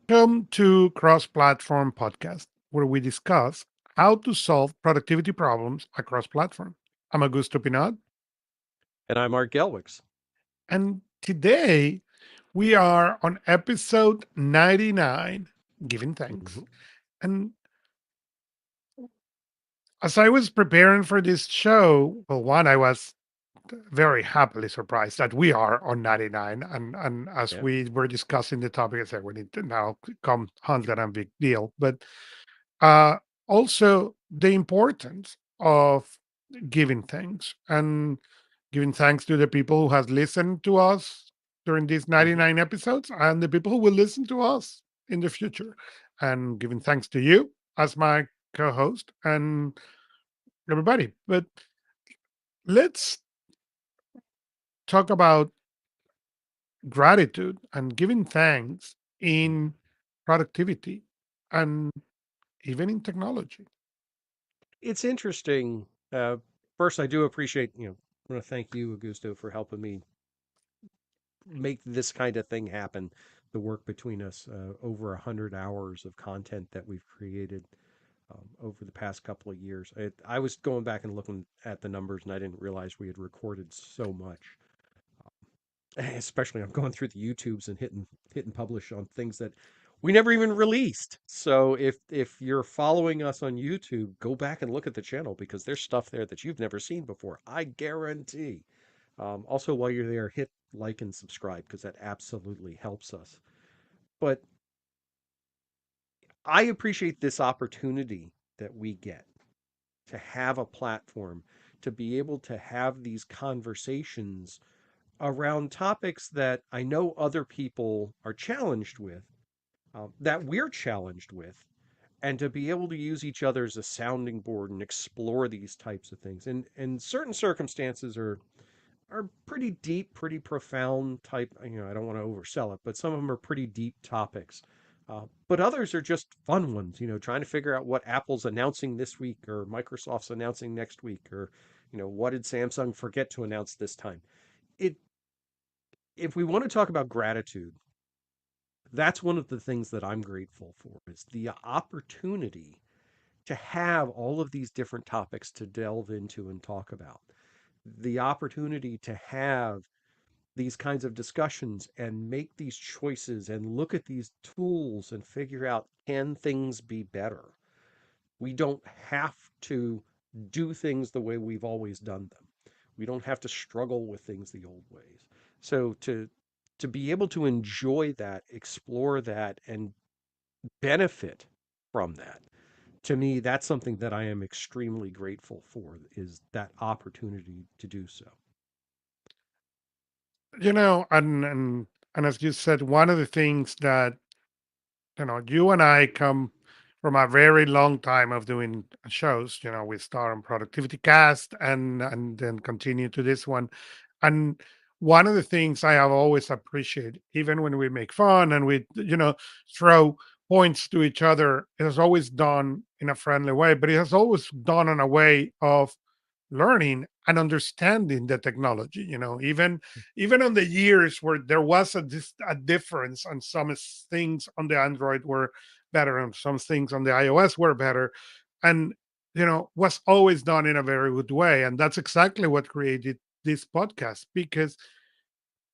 Welcome to Cross Platform Podcast, where we discuss how to solve productivity problems across platform. I'm Augusto Pinot, And I'm Art Gelwix. and today we are on episode 99, Giving Thanks. Mhm. And as I was preparing for this show, well, one, I was very happily surprised that we are on 99. And as Yeah, we were discussing the topic, I said, we need to now come 100 and big deal. But uh, also the importance of giving thanks and giving thanks to the people who has listened to us during these mhm. 99 episodes and the people who will listen to us in the future, and giving thanks to you as my co-host and everybody. But let's talk about gratitude and giving thanks in productivity and even in technology. It's interesting. First, I do appreciate, I want to thank you, Augusto, for helping me make this kind of thing happen. The work between us, over 100 hours of content that we've created over the past couple of years. I was going back and looking at the numbers, and I didn't realize we had recorded so much. Especially I'm going through the YouTubes and hitting publish on things that we never even released. So if you're following us on YouTube, go back and look at the channel because there's stuff there that you've never seen before. I guarantee. Also, while you're there, hit like and subscribe because that absolutely helps us. But I appreciate this opportunity that we get to have a platform to be able to have these conversations around topics that I know other people are challenged with, that we're challenged with, and to be able to use each other as a sounding board and explore these types of things. And certain circumstances are pretty deep, pretty profound type. I don't want to oversell it, but some of them are pretty deep topics. But others are just fun ones, trying to figure out what Apple's announcing this week or Microsoft's announcing next week, or, what did Samsung forget to announce this time? It If we want to talk about gratitude, that's one of the things that I'm grateful for is the opportunity to have all of these different topics to delve into and talk about. The opportunity to have these kinds of discussions and make these choices and look at these tools and figure out, can things be better? We don't have to do things the way we've always done them. We don't have to struggle with things the old ways. So to be able to enjoy that, explore that, and benefit from that, to me, that's something that I am extremely grateful for, is that opportunity to do so. And as you said, one of the things that you and I come from a very long time of doing shows. We start on Productivity Cast and then continue to this one. And one of the things I have always appreciated, even when we make fun and we, throw points to each other, it has always done in a friendly way, but it has always done in a way of learning and understanding the technology. Even on the years where there was a difference, and things on the Android were better and some things on the iOS were better, and was always done in a very good way. And that's exactly what created this podcast, because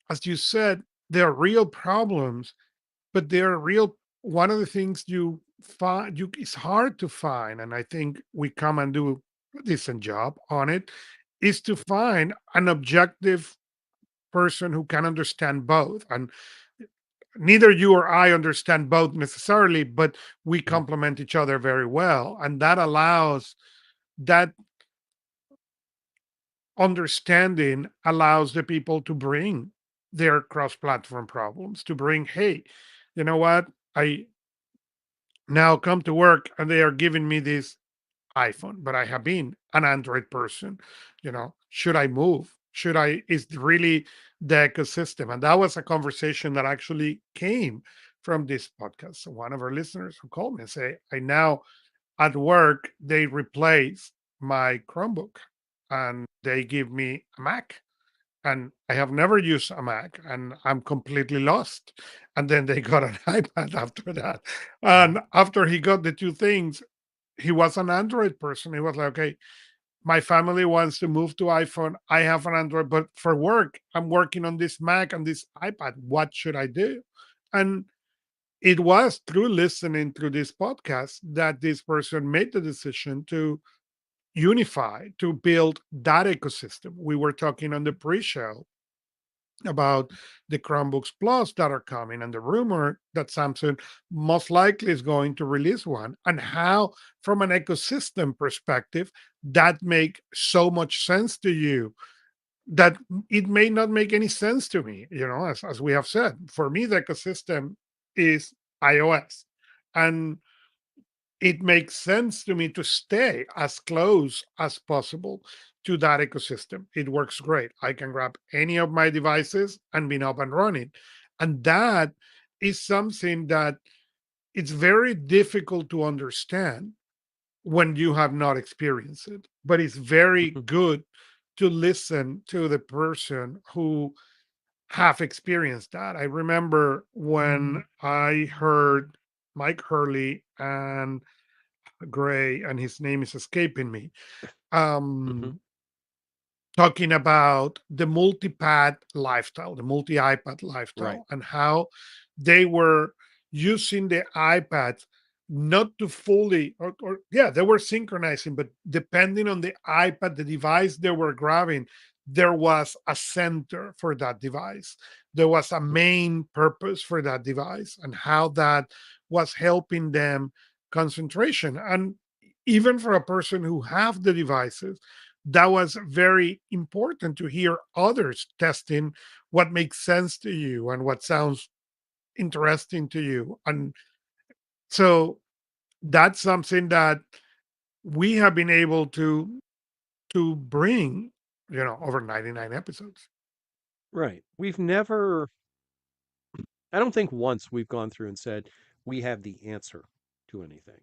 as you said, there are real problems, but there are real one of the things you find you it's hard to find, and I think we come and do a decent job on it, is to find an objective person who can understand both. And neither you or I understand both necessarily, but we Mhm. complement each other very well, and that allows that understanding allows the people to bring their cross-platform problems, to bring, hey, you know what, I now come to work and they are giving me this iPhone, but I have been an Android person. Should I move? Should I? Is really the ecosystem? And that was a conversation that actually came from this podcast. So one of our listeners who called me and say, I now at work, they replace my Chromebook and they give me a Mac. and I have never used a Mac, and I'm completely lost. And then they got an iPad after that. Mhm. And after he got the two things, he was an Android person. He was like, okay, my family wants to move to iPhone. I have an Android, but for work, I'm working on this Mac and this iPad. What should I do? And it was through listening to this podcast that this person made the decision to unify, to build that ecosystem. We were talking on the pre show about the Chromebooks Plus that are coming and the rumor that Samsung most likely is going to release one, and how, from an ecosystem perspective, that make so much sense to you that it may not make any sense to me. As we have said, for me, the ecosystem is iOS. And it makes sense to me to stay as close as possible to that ecosystem. It works great. I can grab any of my devices and be up and running. And that is something that it's very difficult to understand when you have not experienced it. But it's very Mhm. good to listen to the person who have experienced that. I remember when I heard Mike Hurley and Gray, and his name is escaping me. Mhm. Um, Talking about the multi-pad lifestyle, the multi-iPad Right. lifestyle, and how they were using the iPad not to fully, or yeah, they were synchronizing, but depending on the iPad, the device they were grabbing, there was a center for that device. There was a Mhm. main purpose for that device, and how that was helping them concentration. And even for a person who have the devices, that was very important to hear others testing what makes sense to you and what sounds interesting to you. And so that's something that we have been able to bring, over 99 episodes. Right. We've never, I don't think once we've gone through and said we have the answer to anything.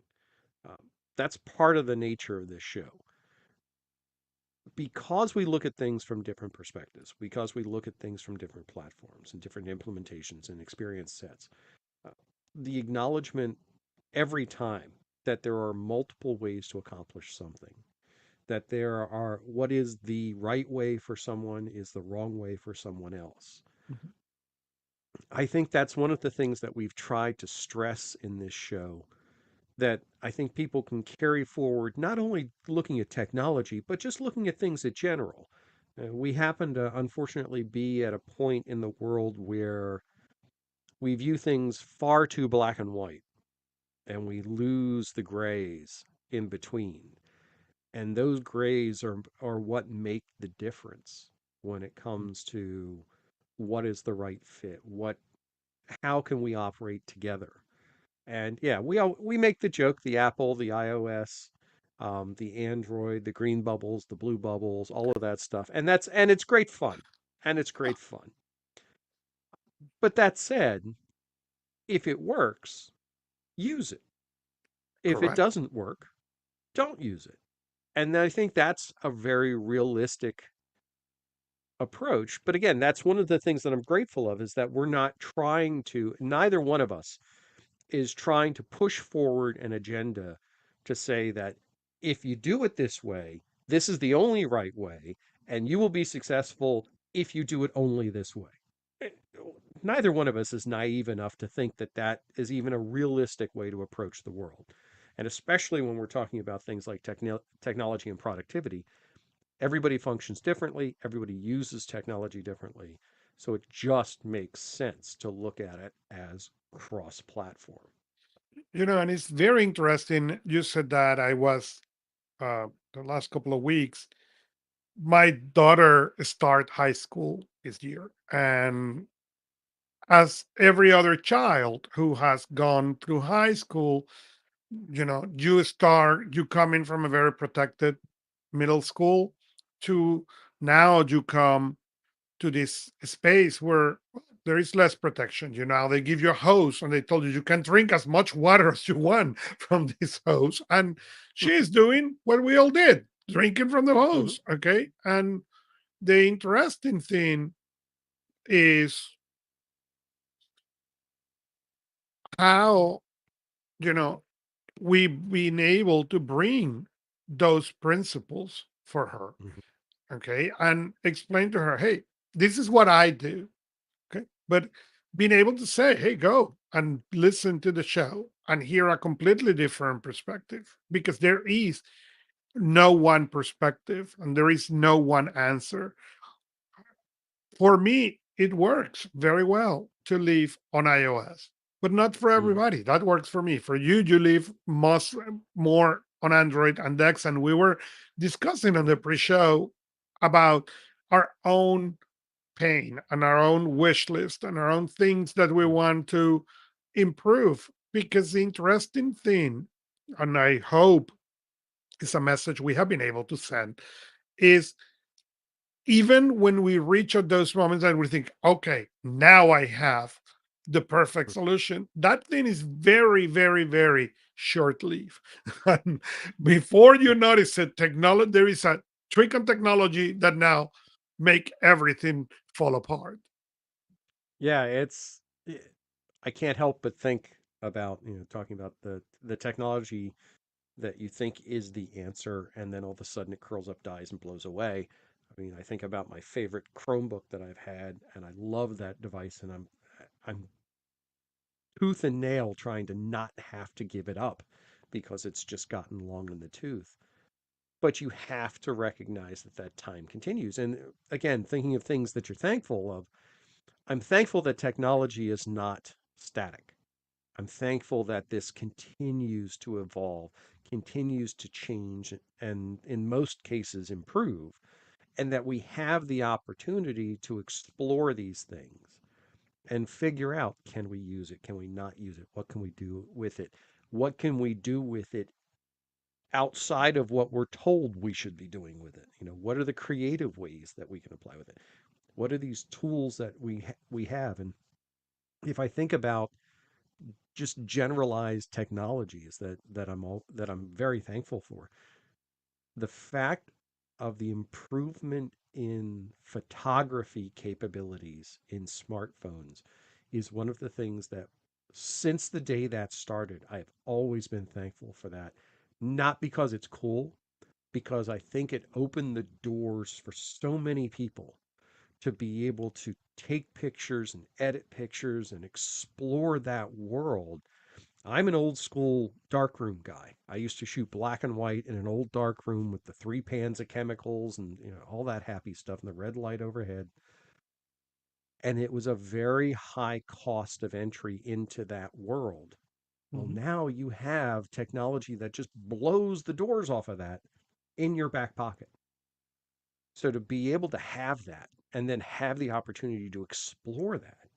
That's part of the nature of this show. Because we look at things from different perspectives, because we look at things from different platforms and different implementations and experience sets, uh, the acknowledgement every time that there are multiple ways to accomplish something, that there are what is the right way for someone is the wrong way for someone else. Mhm. I think that's one of the things that we've tried to stress in this show that I think people can carry forward, not only looking at technology, but just looking at things in general. We happen to unfortunately be at a point in the world where we view things far too black and white and we lose the grays in between. And those grays are what make the difference when it comes to what is the right fit, what how can we operate together. And yeah, we make the joke, the Apple, the iOS, the Android, the green bubbles, the blue bubbles, all of that stuff. And it's great fun. And it's great fun. But that said, if it works, use it. If it Correct. doesn't work, don't use it. And I think that's a very realistic approach. But again, that's one of the things that I'm grateful of is that we're not trying to, neither one of us is trying to push forward an agenda to say that if you do it this way, this is the only right way, and you will be successful if you do it only this way. Eh, Neither one of us is naive enough to think that that is even a realistic way to approach the world. And especially when we're talking about things like technology and productivity, everybody functions differently, everybody uses technology differently. So it just makes sense to look at it as cross platform. And it's very interesting. You said that I was the last couple of weeks. My daughter start high school this year, and as every other child who has gone through high school, you come in from a very protected middle school to now you come to this space where there is less protection. They give you a hose and they told you can drink as much water as you want from this hose. And she's doing what we all did, drinking from the Mhm. hose. Okay. And the interesting thing is how, you know, we've been able to bring those principles for her, Mhm. okay, and explain to her, hey, this is what I do, okay, but being able to say, hey, go and listen to the show and hear a completely different perspective, because there is no one perspective and there is no one answer. For me, it works very well to live on iOS, but not for Mhm. everybody. That works for me. For you, you live most more on Android and Dex, and we were discussing on the pre-show about our own pain and our own wish list and our own things that we want to improve. Because the interesting thing, and I hope is a message we have been able to send, is even when we reach at those moments and we think, okay, now I have the perfect solution, that thing is very, very, very short lived. And before you Yeah. notice it, technology, there is a trick on technology that now make everything fall apart. Yeah, I can't help but think about, talking about the technology that you think is the answer, and then all of a sudden it curls up, dies, and blows away. I mean, I think about my favorite Chromebook that I've had, and I love that device, and I'm tooth and nail trying to not have to give it up because it's just gotten long in the tooth. But you have to recognize that that time continues. And again, thinking of things that you're thankful of, I'm thankful that technology is not static. I'm thankful that this continues to evolve, continues to change, and in most cases improve, and that we have the opportunity to explore these things and figure out, can we use it? Can we not use it? What can we do with it? What can we do with it outside of what we're told we should be doing with it? What are the creative ways that we can apply with it? What are these tools that we have? And if I think about just generalized technologies that I'm very thankful for, the fact of the improvement in photography capabilities in smartphones is one of the things that, since the day that started, I've always been thankful for that. Not because it's cool, because I think it opened the doors for so many people to be able to take pictures and edit pictures and explore that world. I'm an old school darkroom guy. I used to shoot black and white in an old dark room with the three pans of chemicals and all that happy stuff and the red light overhead. And it was a very high cost of entry into that world. Well, Mhm. now you have technology that just blows the doors off of that in your back pocket. So to be able to have that and then have the opportunity to explore that,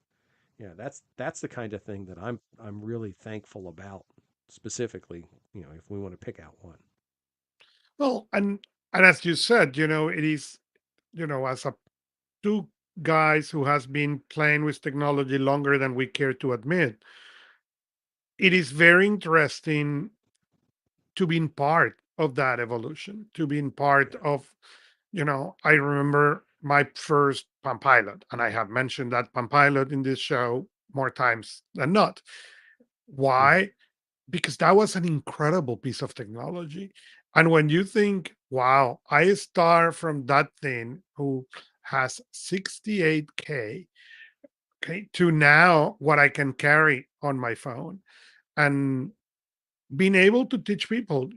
yeah, that's the kind of thing that I'm really thankful about, specifically, if we want to pick out one. Well, and as you said, it is, as a two guys who has been playing with technology longer than we care to admit, it is very interesting to being part of that evolution, to being part Yeah. of, I remember my first Palm Pilot, and I have mentioned that Palm Pilot in this show more times than not. Mhm. Why? Because that was an incredible piece of technology. And when you think, wow, I start from that thing who has 68K, okay, to now what I can carry on my phone, and being able to teach people,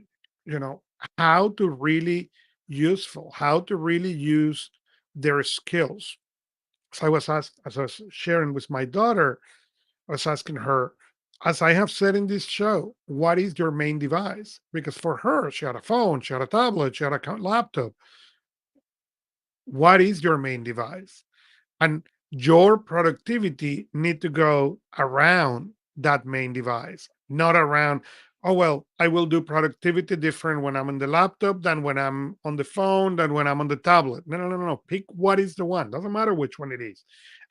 you know, how to really useful, how to really use their skills. So I was asked, as I was sharing with my daughter, I was asking her, as I have said in this show, what is your main device? Because for her, she had a phone, she had a tablet, she had a laptop. What is your main device? And your productivity need to go around that main device, not around, oh well, I will do productivity different when I'm on the laptop than when I'm on the phone than when I'm on the tablet. No, no, no, no, no. Pick what is the one. Doesn't matter which one it is.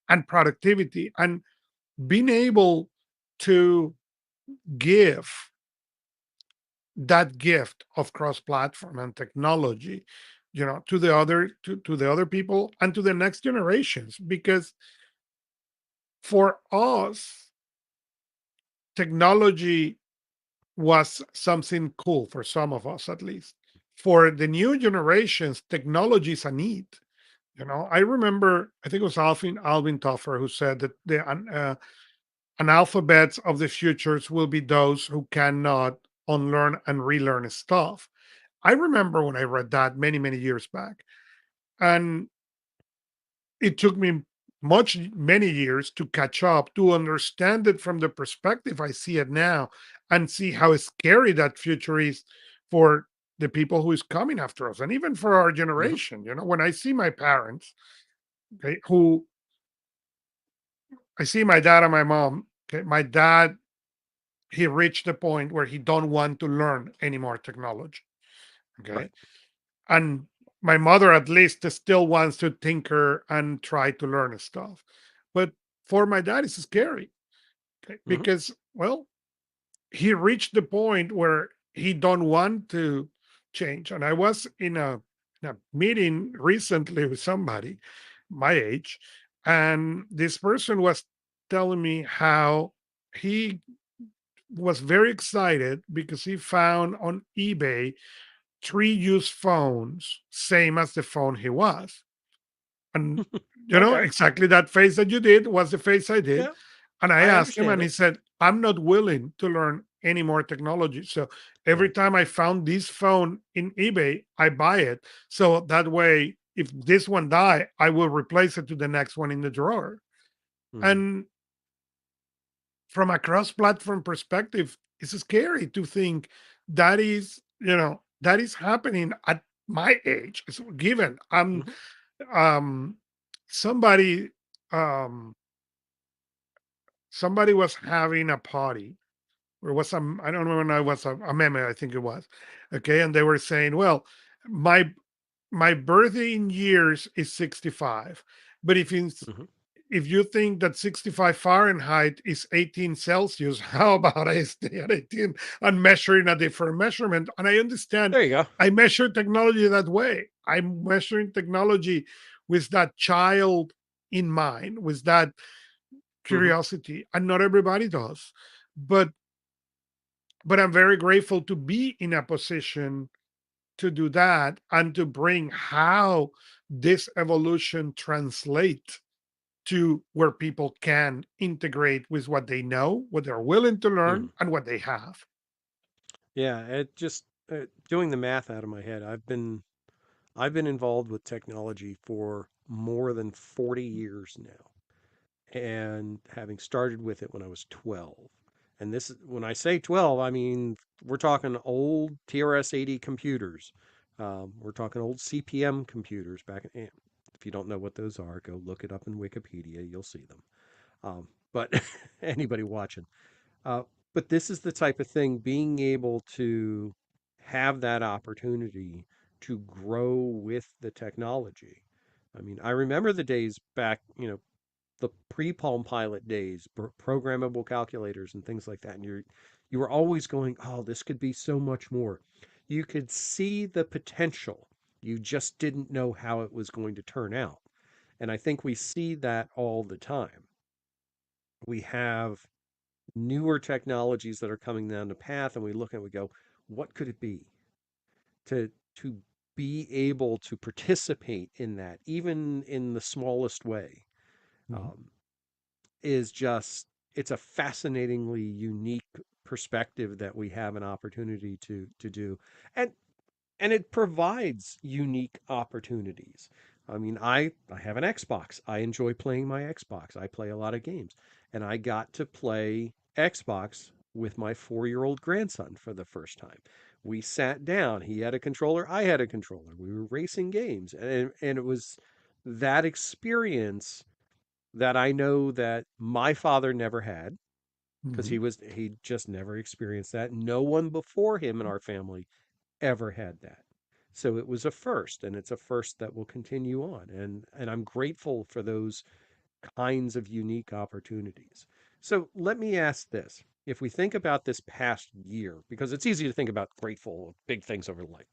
And productivity and being able to give that gift of cross platform and technology, to the other to the other people and to the next generations, because for us technology was something cool, for some of us at least. For the new generations, technology is a need. I remember, I think it was Alvin Toffer who said that the analphabets of the futures will be those who cannot unlearn and relearn stuff. I remember when I read that many, many years back. And it took me many years to catch up, to understand it from the perspective I see it now, and see how scary that future is for the people who is coming after us, and even for our Hmm. generation. When I see my parents, okay, who I see my dad and my mom. Okay, my dad, he reached the point where he don't want to learn any more technology. Okay, Right. and my mother at least still wants to tinker and try to learn stuff, but for my dad it's scary. Okay, Hmm. because, well, he reached the point where he don't want to change. And I was in a meeting recently with somebody my age, and this person was telling me how he was very excited because he found on eBay three used phones, same as the phone he was. And Okay. exactly that face that you did was the face I did. Yeah, And I I asked him, understand and he it. said, I'm not willing to learn any more technology. So every Right. time I found this phone in eBay, I buy it. So that way, if this one die, I will replace it to the next one in the drawer. Hmm. And from a cross-platform perspective, it's scary to think that is happening at my age. It's given I'm Hmm. um somebody um somebody was having a party, or was some, I don't remember now, it was a meme, I think it was. Okay, and they were saying, well, my birthday in years is 65, but Hmm. if you think that 65 Fahrenheit is 18 Celsius, how about I stay at 18 and measuring a different measurement? And I understand, There you go. I measure technology that way. I'm measuring technology with that child in mind, with that Hmm. curiosity, and not everybody does. But I'm very grateful to be in a position to do that and to bring how this evolution translate to where people can integrate with what they know, what they're willing to Hmm. learn, and what they have. Yeah, it just doing the math out of my head. I've been involved with technology for more than 40 years now, and having started with it when I was 12. And this is when I say 12, I mean we're talking old TRS-80 computers. We're talking old CPM computers back in. If you don't know what those are, go look it up in Wikipedia. You'll see them. But anybody watching, uh, but this is the type of thing, being able to have that opportunity to grow with the technology. I mean, I remember the days back, the pre-Palm Pilot days, programmable calculators and things like that. And you were always going, oh, this could be so much more. You could see the potential. You just didn't know how it was going to turn out. And I think we see that all the time. We have newer technologies that are coming down the path, and we look and we go, what could it be? To be able to participate in that, even in the smallest way, Mhm. um, is just, it's a fascinatingly unique perspective that we have an opportunity to do. And it provides unique opportunities. I mean, I have an Xbox. I enjoy playing my Xbox. I play a lot of games, and I got to play Xbox with my 4-year-old grandson for the first time. We sat down. He had a controller. I had a controller. We were racing games, and it was that experience that I know that my father never had, because Mhm. he just never experienced that. No one before him in our family ever had that. So it was a first, and it's a first that will continue on. And I'm grateful for those kinds of unique opportunities. So let me ask this. If we think about this past year, because it's easy to think about grateful, big things over life,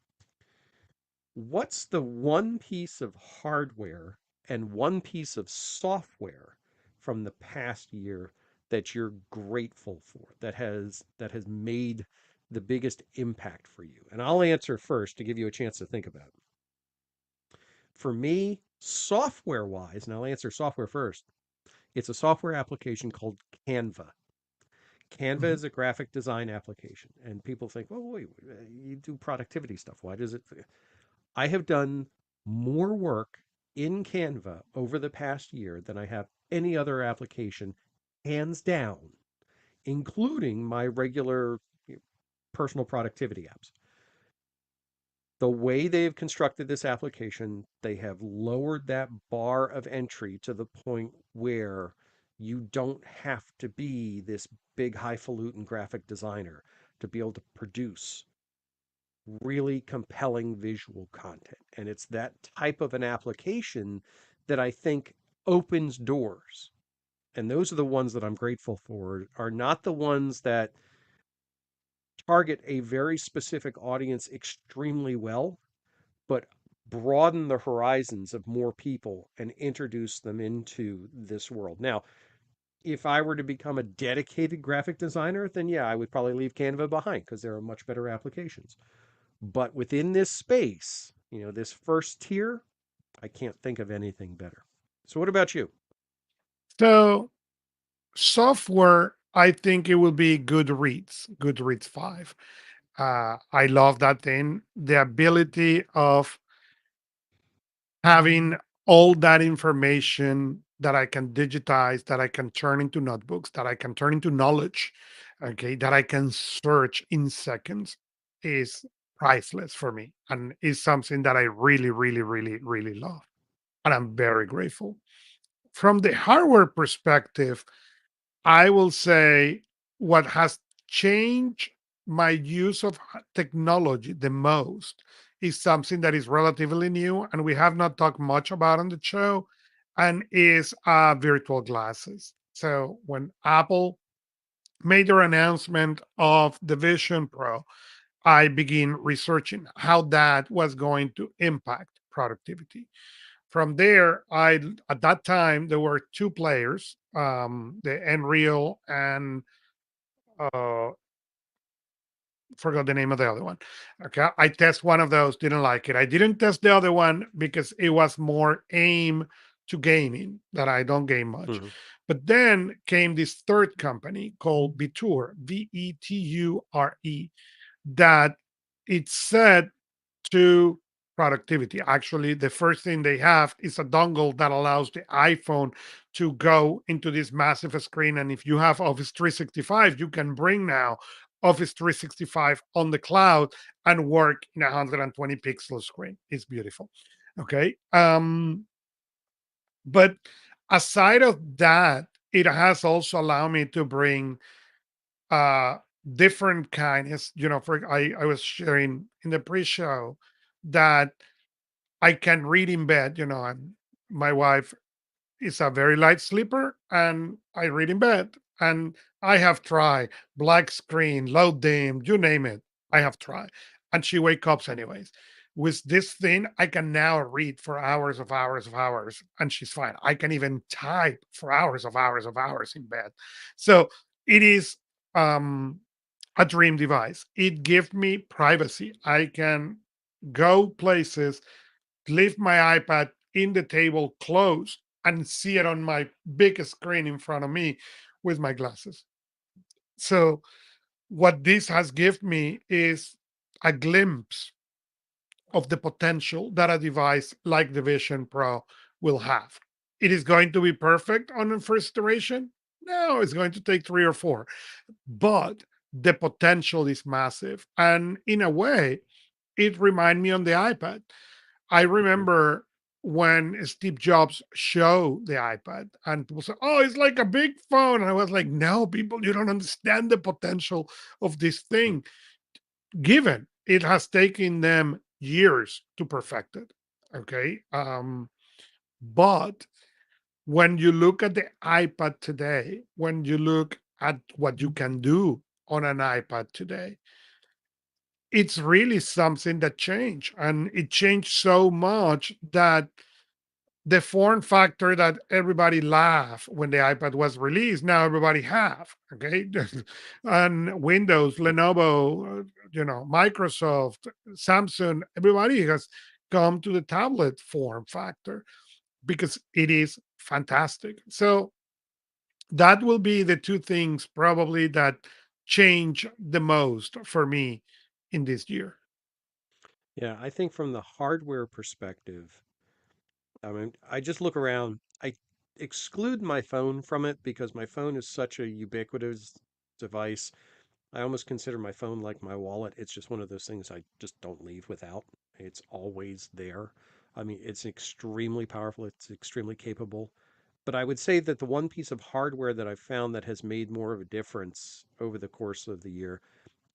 What's the one piece of hardware and one piece of software from the past year that you're grateful for, that has made the biggest impact for you? And I'll answer first to give you a chance to think about it. For me, software wise, and I'll answer software first, it's a software application called Canva. Canva Mhm. is a graphic design application, and people think, "Oh, wait, you do productivity stuff. Why does it?" I have done more work in Canva over the past year than I have any other application, hands down, including my regular personal productivity apps. The way they've constructed this application, they have lowered that bar of entry to the point where you don't have to be this big highfalutin graphic designer to be able to produce really compelling visual content. And it's that type of an application that I think opens doors. And those are the ones that I'm grateful for, are not the ones that target a very specific audience extremely well, but broaden the horizons of more people and introduce them into this world. Now, if I were to become a dedicated graphic designer, then yeah, I would probably leave Canva behind because there are much better applications. But within this space, this first tier, I can't think of anything better. So, what about you? So software, I think it will be Goodreads 5. I love that thing. The ability of having all that information that I can digitize, that I can turn into notebooks, that I can turn into knowledge, okay, that I can search in seconds is priceless for me and is something that I really, really, really, really love. And I'm very grateful. From the hardware perspective, I will say what has changed my use of technology the most is something that is relatively new and we have not talked much about on the show, and is virtual glasses. So when Apple made their announcement of the Vision Pro, I begin researching how that was going to impact productivity. From there, I at that time there were two players, the Nreal and uh, forgot the name of the other one. Okay, I test one of those, didn't like it. I didn't test the other one because it was more aim to gaming that I don't game much. Hmm. But then came this third company called Viture, Veture, that it said to productivity. Actually, the first thing they have is a dongle that allows the iPhone to go into this massive screen. And if you have Office 365, you can bring now Office 365 on the cloud and work in a 120 pixel screen. It's beautiful. Okay. But aside of that, it has also allowed me to bring uh different kinds, for I was sharing in the pre-show that I can read in bed. My wife is a very light sleeper, and I read in bed. And I have tried black screen, low dim, you name it. I have tried, and she wakes up anyways. With this thing, I can now read for hours of hours of hours, and she's fine. I can even type for hours of hours of hours in bed. So it is um, a dream device. It gives me privacy. I can go places, leave my iPad in the table closed, and see it on my big screen in front of me with my glasses. So, what this has given me is a glimpse of the potential that a device like the Vision Pro will have. It is going to be perfect on the first iteration. No, it's going to take three or four, but the potential is massive. And in a way, it reminded me on the iPad. I Hmm. remember when Steve Jobs showed the iPad and people said, "Oh, it's like a big phone." And I was like, "No, people, you don't understand the potential of this thing, given it has taken them years to perfect it." Okay. But when you look at the iPad today, when you look at what you can do on an iPad today, it's really something that changed, and it changed so much that the form factor that everybody laughed when the iPad was released, now everybody have. Okay, and Windows, Lenovo, Microsoft, Samsung, everybody has come to the tablet form factor because it is fantastic. So that will be the two things probably that change the most for me in this year. Yeah, I think from the hardware perspective, I mean, I just look around. I exclude my phone from it because my phone is such a ubiquitous device. I almost consider my phone like my wallet. It's just one of those things I just don't leave without. It's always there. I mean, it's extremely powerful, it's extremely capable. But I would say that the one piece of hardware that I've found that has made more of a difference over the course of the year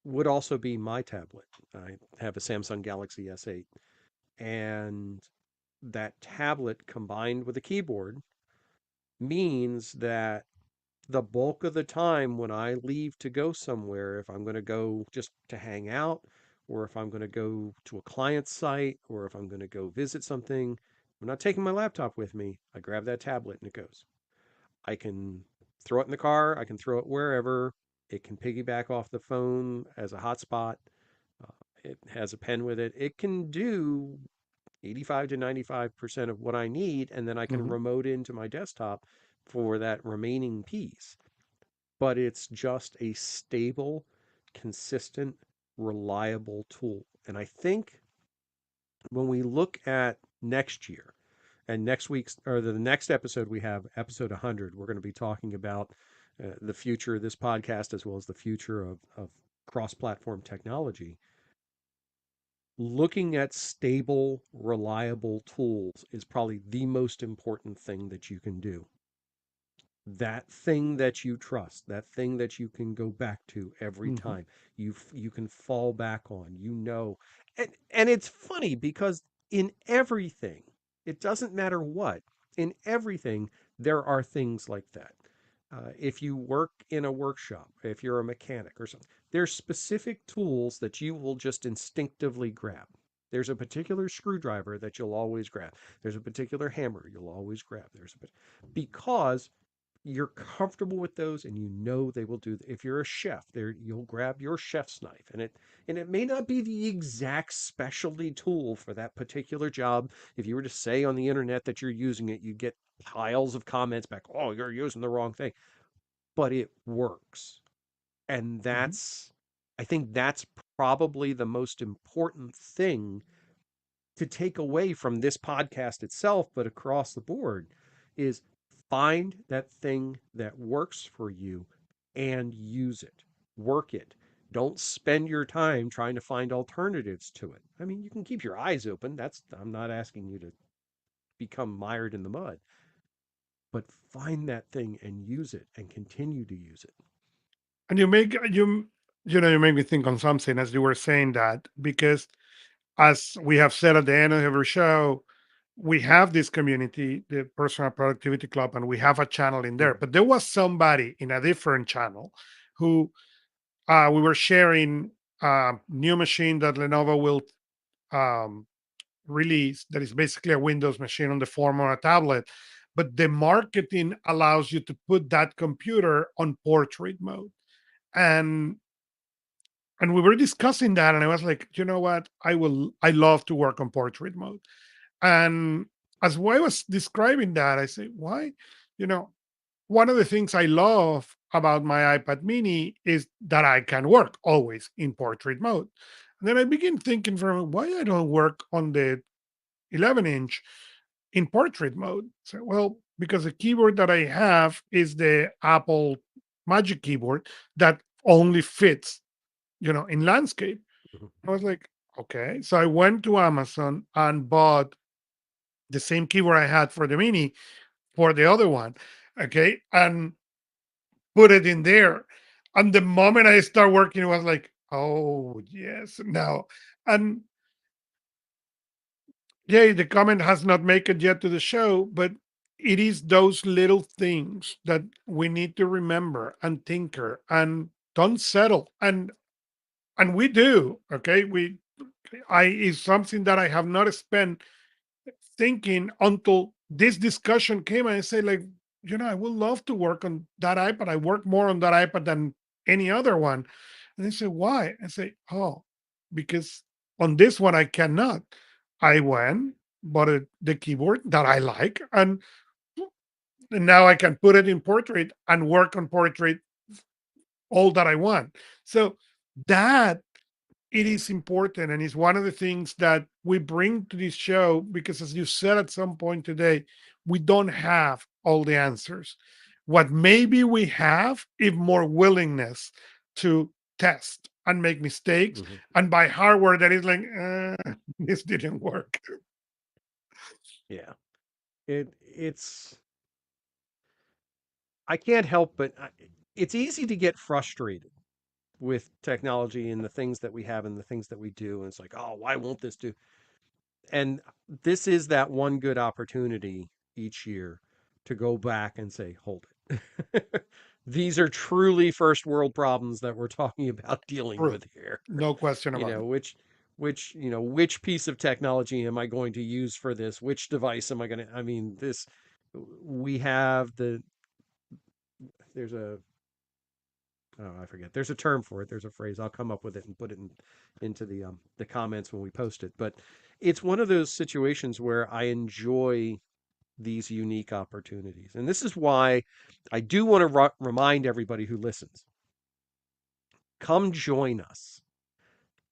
would also be my tablet. I have a Samsung Galaxy S8, and that tablet combined with a keyboard means that the bulk of the time when I leave to go somewhere, if I'm going to go just to hang out, or if I'm going to go to a client site, or if I'm going to go visit something, I'm not taking my laptop with me. I grab that tablet and it goes. I can throw it in the car, I can throw it wherever. It can piggyback off the phone as a hotspot. Uh, it has a pen with it. It can do 85 to 95% of what I need, and then I can Mhm, remote into my desktop for that remaining piece. But it's just a stable, consistent, reliable tool. And I think when we look at next year and next week's or the next episode, we have episode 100, we're going to be talking about the future of this podcast as well as the future of cross platform technology. Looking at stable, reliable tools is probably the most important thing that you can do. That thing that you trust, that thing that you can go back to every mhm, time, you can fall back on, and it's funny because in everything, it doesn't matter what, in everything there are things like that. If you work in a workshop, if you're a mechanic or something, there's specific tools that you will just instinctively grab. There's a particular screwdriver that you'll always grab. There's a particular hammer you'll always grab. Because you're comfortable with those and you know they will do. If you're a chef, there you'll grab your chef's knife, and it may not be the exact specialty tool for that particular job. If you were to say on the internet that you're using it, you get piles of comments back, oh, you're using the wrong thing, but it works. And mhm. I think that's probably the most important thing to take away from this podcast itself, but across the board, is find that thing that works for you and use it. Work it. Don't spend your time trying to find alternatives to it. I mean, you can keep your eyes open. I'm not asking you to become mired in the mud, but find that thing and use it and continue to use it. And you make me think on something as you were saying that, because as we have said at the end of every show, we have this community, the Personal Productivity Club, and we have a channel in there. Mhm. But there was somebody in a different channel who we were sharing a new machine that Lenovo will um, release that is basically a Windows machine on the form of a tablet. But the marketing allows you to put that computer on portrait mode. And we were discussing that, and I was like, you know what? I love to work on portrait mode. And as I was describing that, I say, why? You know, one of the things I love about my iPad mini is that I can work always in portrait mode. And then I begin thinking from why I don't work on the 11-inch in portrait mode. So, well, because the keyboard that I have is the Apple Magic Keyboard that only fits, in landscape. Mhm. I was like, okay. So I went to Amazon and bought the same keyboard I had for the mini for the other one. Okay. And put it in there. And the moment I start working, it was like, oh, yes, now. And yeah, the comment has not made it yet to the show, but it is those little things that we need to remember and tinker and don't settle. And and we do. Okay, we I is something that I have not spent thinking until this discussion came, and I say, like, I would love to work on that iPad. I work more on that iPad than any other one. And they say, why? I say, oh, because on this one I cannot. I went, bought the keyboard that I like, and now I can put it in portrait and work on portrait all that I want. So that it is important, and it's one of the things that we bring to this show, because as you said at some point today, we don't have all the answers. What maybe we have is more willingness to test and make mistakes Mhm. and buy hardware that is like, this didn't work. Yeah. It's I can't help but it's easy to get frustrated with technology and the things that we have and the things that we do. And it's like, oh, why won't this do? And this is that one good opportunity each year to go back and say, hold it. These are truly first world problems that we're talking about dealing True. with here. No question You about know, it. which piece of technology am I going to use for this? Which device am I going to, I mean, this, we have there's a, oh, I forget. There's a term for it. There's a phrase. I'll come up with it and put it into the comments when we post it. But it's one of those situations where I enjoy these unique opportunities, and this is why I do want to remind everybody who listens: come join us,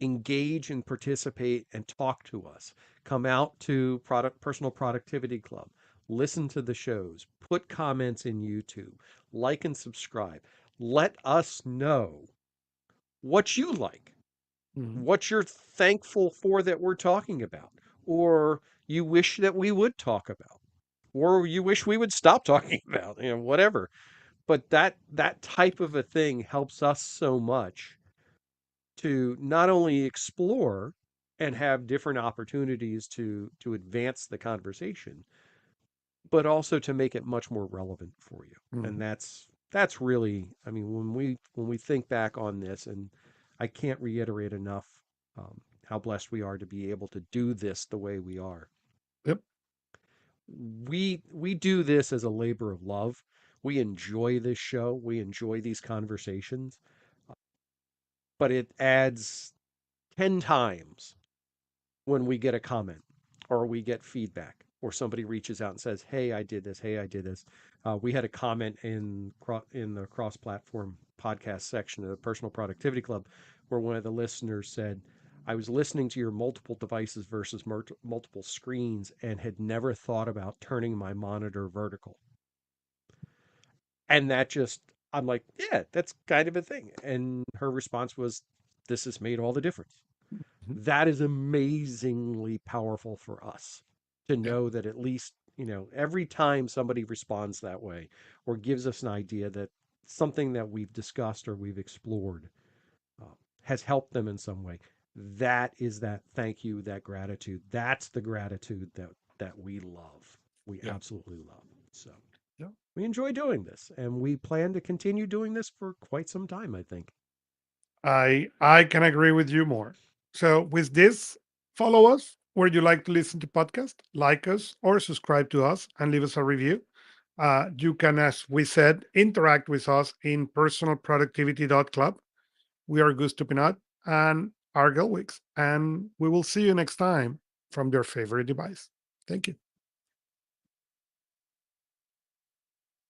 engage and participate, and talk to us. Come out to Personal Productivity Club. Listen to the shows. Put comments in YouTube. Like and subscribe. Let us know what you like, Mhm. what you're thankful for that we're talking about, or you wish that we would talk about, or you wish we would stop talking about, whatever. But that type of a thing helps us so much to not only explore and have different opportunities to advance the conversation, but also to make it much more relevant for you. And Mhm. that's really, I mean, when we think back on this, and I can't reiterate enough how blessed we are to be able to do this the way we are. Yep. We do this as a labor of love. We enjoy this show. We enjoy these conversations, but it adds 10 times when we get a comment or we get feedback or somebody reaches out and says, "Hey, I did this. Hey, I did this." We had a comment in the cross-platform podcast section of the Personal Productivity Club where one of the listeners said, "I was listening to your multiple devices versus multiple screens and had never thought about turning my monitor vertical." And that just, I'm like, "Yeah, that's kind of a thing." And her response was, "This has made all the difference." Mhm. That is amazingly powerful for us to Yep. know that at least, every time somebody responds that way or gives us an idea that something that we've discussed or we've explored uh, has helped them in some way, that is that thank you, that gratitude. That's the gratitude that we love. We Yep. absolutely love. So Yep. we enjoy doing this, and we plan to continue doing this for quite some time, I think. I can agree with you more. So with this, follow us where you like to listen to podcasts, like us or subscribe to us and leave us a review. You can, as we said, interact with us in personalproductivity.club. We are Augusto Pinot and Argel Wicks, and we will see you next time from your favorite device. Thank you.